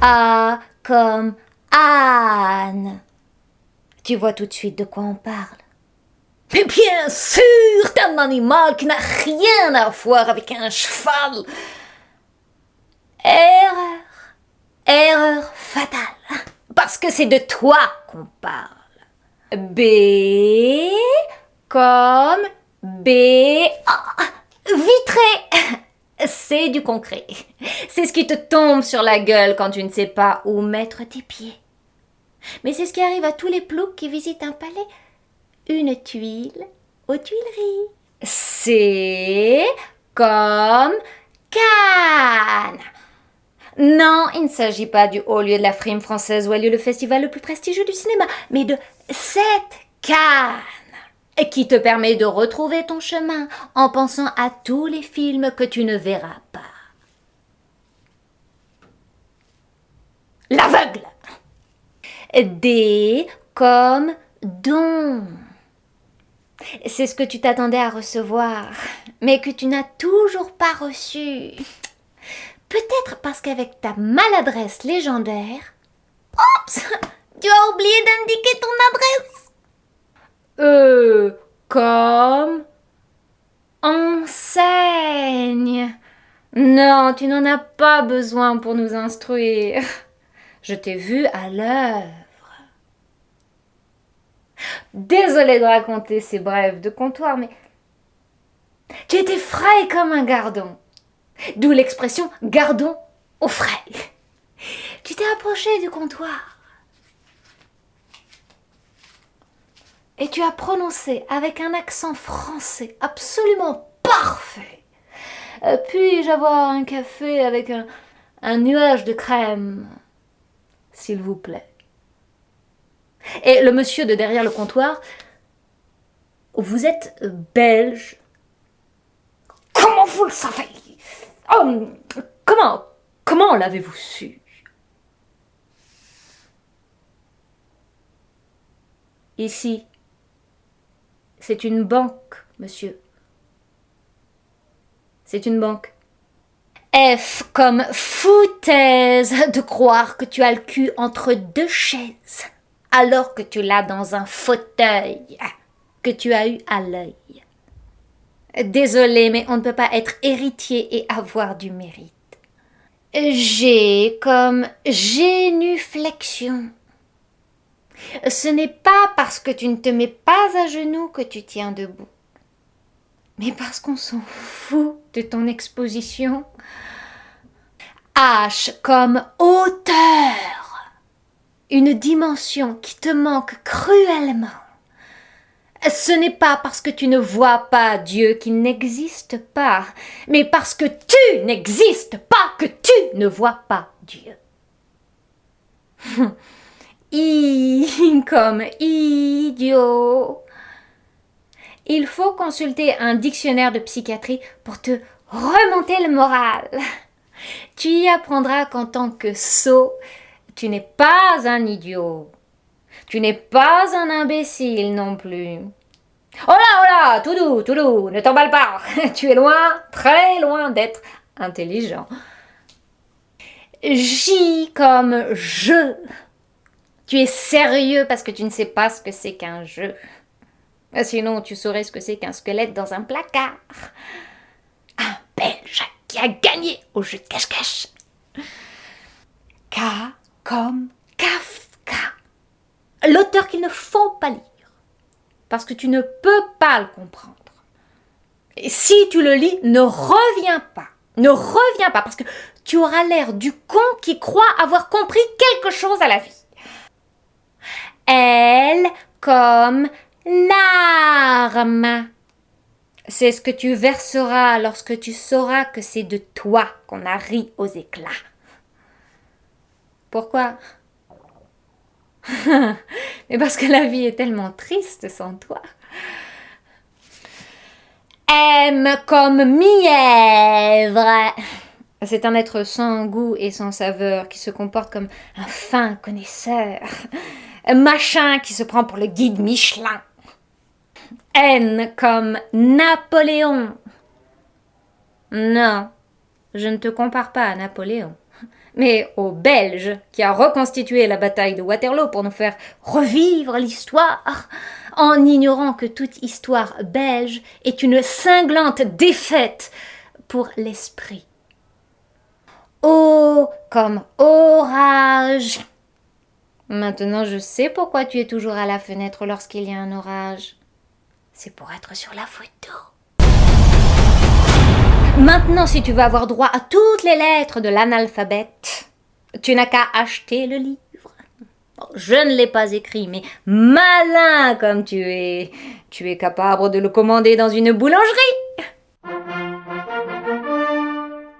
A comme âne. Tu vois tout de suite de quoi on parle. Mais bien sûr, t'es un animal qui n'a rien à voir avec un cheval. Erreur. Erreur fatale. Parce que c'est de toi qu'on parle. B comme B. Vitré. C'est du concret. C'est ce qui te tombe sur la gueule quand tu ne sais pas où mettre tes pieds. Mais c'est ce qui arrive à tous les ploucs qui visitent un palais. Une tuile aux Tuileries. C'est comme Cannes. Non, il ne s'agit pas du haut lieu de la frime française où a lieu le festival le plus prestigieux du cinéma, mais de cette Cannes qui te permet de retrouver ton chemin en pensant à tous les films que tu ne verras pas. L'aveugle. D comme don. C'est ce que tu t'attendais à recevoir, mais que tu n'as toujours pas reçu. Peut-être parce qu'avec ta maladresse légendaire... Oups! Tu as oublié d'indiquer ton adresse. Comme... enseigne. Non, tu n'en as pas besoin pour nous instruire. Je t'ai vu à l'œuvre. Désolée de raconter ces brèves de comptoir, mais tu étais frais comme un gardon. D'où l'expression « gardons au frais ». Tu t'es approché du comptoir et tu as prononcé avec un accent français absolument parfait. Puis-je avoir un café avec un nuage de crème, s'il vous plaît? Et le monsieur de derrière le comptoir: vous êtes belge? Comment vous le savez? Oh, comment l'avez-vous su? Ici, c'est une banque, monsieur. C'est une banque. F comme foutaise de croire que tu as le cul entre deux chaises, alors que tu l'as dans un fauteuil que tu as eu à l'œil. Désolée, mais on ne peut pas être héritier et avoir du mérite. G comme génuflexion. Ce n'est pas parce que tu ne te mets pas à genoux que tu tiens debout, mais parce qu'on s'en fout de ton exposition. H comme hauteur. Une dimension qui te manque cruellement. Ce n'est pas parce que tu ne vois pas Dieu qui n'existe pas, mais parce que tu n'existes pas que tu ne vois pas Dieu. I comme idiot. Il faut consulter un dictionnaire de psychiatrie pour te remonter le moral. Tu y apprendras qu'en tant que sot, tu n'es pas un idiot. Tu n'es pas un imbécile non plus. Oh là, tout doux, ne t'emballe pas. Tu es loin, très loin d'être intelligent. J comme jeu. Tu es sérieux parce que tu ne sais pas ce que c'est qu'un jeu. Sinon, tu saurais ce que c'est qu'un squelette dans un placard. Un Belge qui a gagné au jeu de cache-cache. K comme Kafka. L'auteur qu'il ne faut pas lire, parce que tu ne peux pas le comprendre. Et si tu le lis, ne reviens pas. Ne reviens pas, parce que tu auras l'air du con qui croit avoir compris quelque chose à la vie. L comme larme. C'est ce que tu verseras lorsque tu sauras que c'est de toi qu'on a ri aux éclats. Pourquoi? Mais parce que la vie est tellement triste sans toi. M comme mièvre. C'est un être sans goût et sans saveur qui se comporte comme un fin connaisseur. Un machin qui se prend pour le guide Michelin. N comme Napoléon. Non, je ne te compare pas à Napoléon. mais au Belge qui a reconstitué la bataille de Waterloo pour nous faire revivre l'histoire, en ignorant que toute histoire belge est une cinglante défaite pour l'esprit. Oh, comme orage. Maintenant, je sais pourquoi tu es toujours à la fenêtre lorsqu'il y a un orage. C'est pour être sur la photo. Maintenant, si tu veux avoir droit à toutes les lettres de l'analphabète, tu n'as qu'à acheter le livre. Je ne l'ai pas écrit, mais malin comme tu es capable de le commander dans une boulangerie.